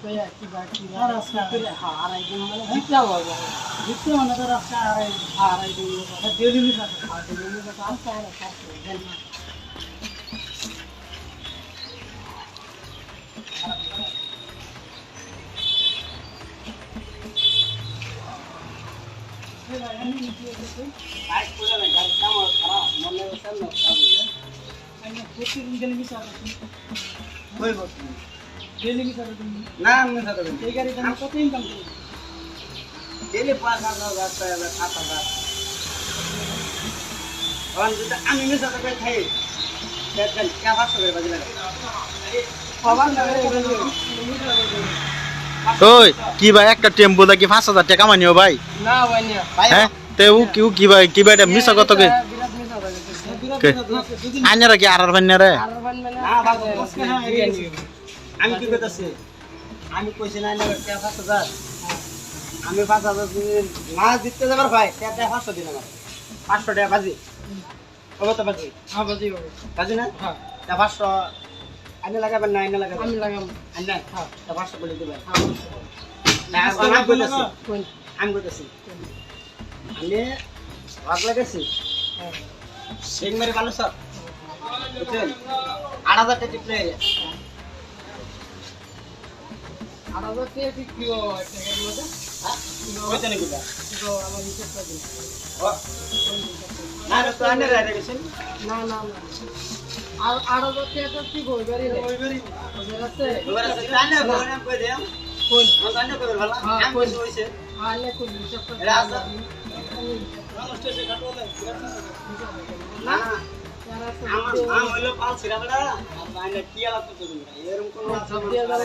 ওই কি ভাই একটা টেম্পো দেখি 5,000 টাকা মানিও ভাই না ভাই না হ্যাঁ তে ও কি ভাই এটা মিছা কত কে আইনারা কি আর বান্নারে আমি কি কইতাছি আমি কইছি না না 5,000 আমি 5,000 মাছ দিতে যাবার ভাই 500 দিন আমার 500 টাকা বাজি হবে তো বাজি হ্যাঁ বাজি হবে বাজি না হ্যাঁ 500 আইনা লাগাবেন না আইনা লাগাবেন আমি লাগাবো আইনা হ্যাঁ 500 বলে দিবেন হ্যাঁ না আমি কইতাছি আমি ভাগ লাগাইছি হ্যাঁ সিং মেরে ভালো স্যার বুঝছেন 8,000 টাকা টিপলে 8,000 টাকা কি কিলো টাকার মধ্যে হ্যাঁ কইতে নাকি দা তো আমার হিসাব করে দিন ও না না তো আনে রাইতে গেছেন না না না আর 8,000 টাকা কি কইবারি না কইবারি আছে আনে বলেন কই দেম কোন আনে কইবার ভালো আমি কইছি হইছে আনে কোন হিসাব করে এরা আছে স্টেশনে কাটওয়ালা না আম হলো পাল ছিড়াবড়া আনে কি আলা তো তুমি এরকম কোন সব দিয়া যাবে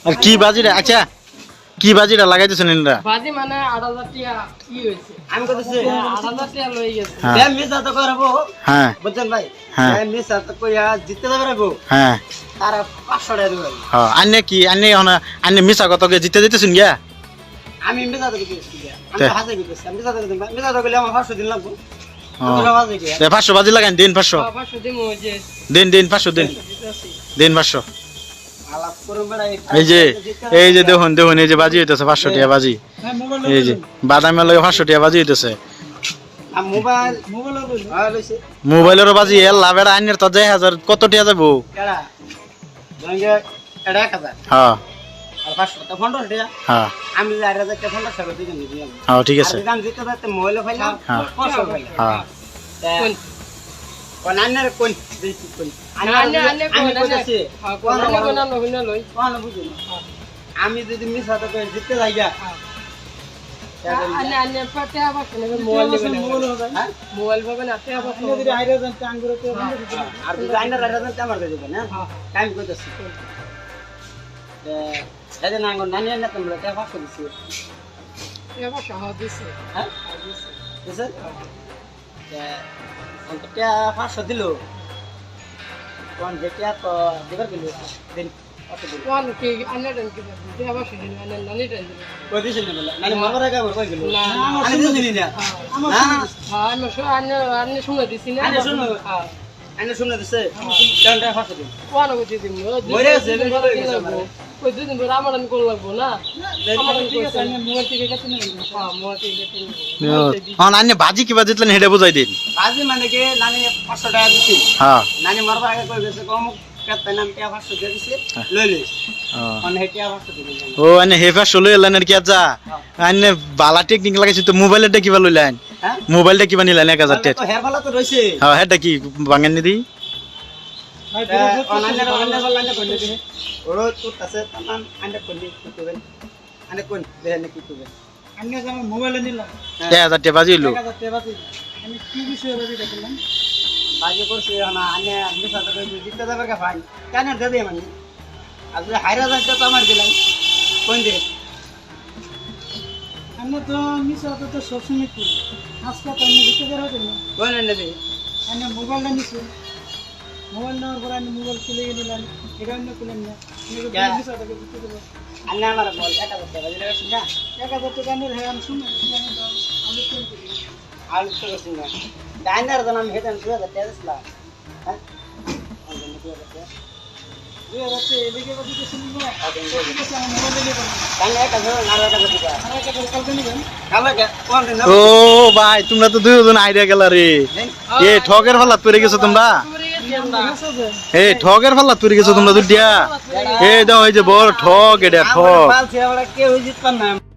আর কি বাজিটা আচ্ছা কি বাজিটা লাগাইতেছেন এনরা বাজি মানে 8,000 টাকা কি হইছে আমি কইতেছি 8,000 টাকা লই গেছে দেন মিস তো করব হ্যাঁ বুঝছেন ভাই হ্যাঁ দেন মিস তো কইয়া জিততে যাবে রাখবো হ্যাঁ তার 500 টাকা দিবেন হ্যাঁ আন্নে আন্নে মিছা কত কে জিতে দিতেছেন গিয়া আমি মিছা তো কইছি আমি হাজে কইছি আমি মিছা তো কইছি মিছা তো কইলে আমার 500 দিন লাগবে তে 500 বাজি লাগান দিন 500 500 দিন হইছে দিন 500 দিন 500 আলাপ করুন বেড়া এই যে দেখুন এই যে বাজি হইতেছে 500 টাকা বাজি এই যে বাদামের লগে 500 টাকা বাজি হইতেছে মোবাইলের বাজি এর লাভের আইনের তো 1000 কত টাকা যাবো কেডা জঙ্গে এডা 1000 হ্যাঁ আর 500 টা 15 টাকা হ্যাঁ আমি 4000 টাকা 15 টাকা দিই দিলাম হ্যাঁ ঠিক আছে আর দাম দিতে দিতে মোবাইলে ফাইলাম 500 ফাইলাম হ্যাঁ কোন আন্নার কোন বেশি কোন আন্না আমি কইতাছি কোন লই কোন বুঝুন আমি যদি মিছা তো কই জিততে যাইগা আন্না পাতে আবার মোবাইল পাবে না তে আবার যদি আইরা জান টাঙ্গুরতে আর যদি আইনা রাইরা জান আমার কাছে দিবেন হ্যাঁ টাইম কইতাছি এই যে নাঙ্গ নানি না তোমরা তে 500 দিছি তে 500 দিছি হ্যাঁ দিছি অন্তত 500 দিল কোন যেটা তো দিবার গেল দিন কত দিল কোন কি আন্না দেন কি তে 500 দিন আন্না নানি দেন কই দিছেন না নানি মারবার আগে কই গেল না আমি দিছিনি না না হ্যাঁ আমি শুনে দিছি না আমি শুনে হ্যাঁ আমি শুনে দিছে কোনটা 500 দিন কোন কই দিন মরে গেছে কই দিন বড় আমার আমি কোন লাগবো না আমার ঠিক আছে আমি মোবাইল থেকে কাছে নিয়ে হ্যাঁ মোবাইল থেকে কাছে হ্যাঁ নানি বাজি কি বাজিতলেন হেডে বুঝাই দিন বাজি মানে কি নানি 500 টাকা দিছি হ্যাঁ নানি মারবার আগে কই গেছে কম কত নাম টাকা 500 দিয়ে দিছি লই লই মানে হেটিয়া 500 দিবেন ও আনে হেফা 16 এলেন আর কি আচ্ছা আনে বালা টেকনিক লাগাইছি তো মোবাইলটা কিবা লইলেন হ্যাঁ মোবাইলটা কিবা নিলেন 1000 টাকা তো হেয়ার ভালো তো রইছে হ্যাঁ হেডা কি বাঙান নি দি অনলাইনে করলে দিই ওরো তো আছে তামান আন্ডা করলে কি করবেন আনে কোন দেন কি করবেন আন্নে আমি মোবাইলে নিলাম 1000 টাকা বাজি হইলো 1000 টাকা বাজি আমি কি বিষয়ে বাজি দেখলাম বাজি করছি না আন্নে আমি সাথে কই জিততে যাবে কা ভাই কেন দে দে মানে আর যদি হাইরা যাচ্ছে তো আমার দিলাম কোন দিকে আন্নে তো মিছা তো সবসময় করি আজকে তো আমি জিততে যাবে না কোন আন্নে দে আন্নে মোবাইলটা নিছি মোবাইল নেওয়ার পর আমি মোবাইল খুলে নিলাম এটা অন্য খুলেন না আন্না আমার বল 1000 টাকা দিলে গেছি না 1000 টাকা নিয়ে হ্যাঁ আমি শুনে আলু তো গেছি না ডাইনার জানা আমি হেদান 2000 টাকা দিছিলাম হ্যাঁ ও ভাই তোমরা তো দুজন আইডিয়া গেলা রে এ ঠকের ফাল্লাত পড়ে গেছো তোমরা এ ঠকের ফাল্লাত পড়ে গেছো তোমরা দুটিয়া এই দাও এই যে বড় ঠক এটা ঠক কেউ জিতপার না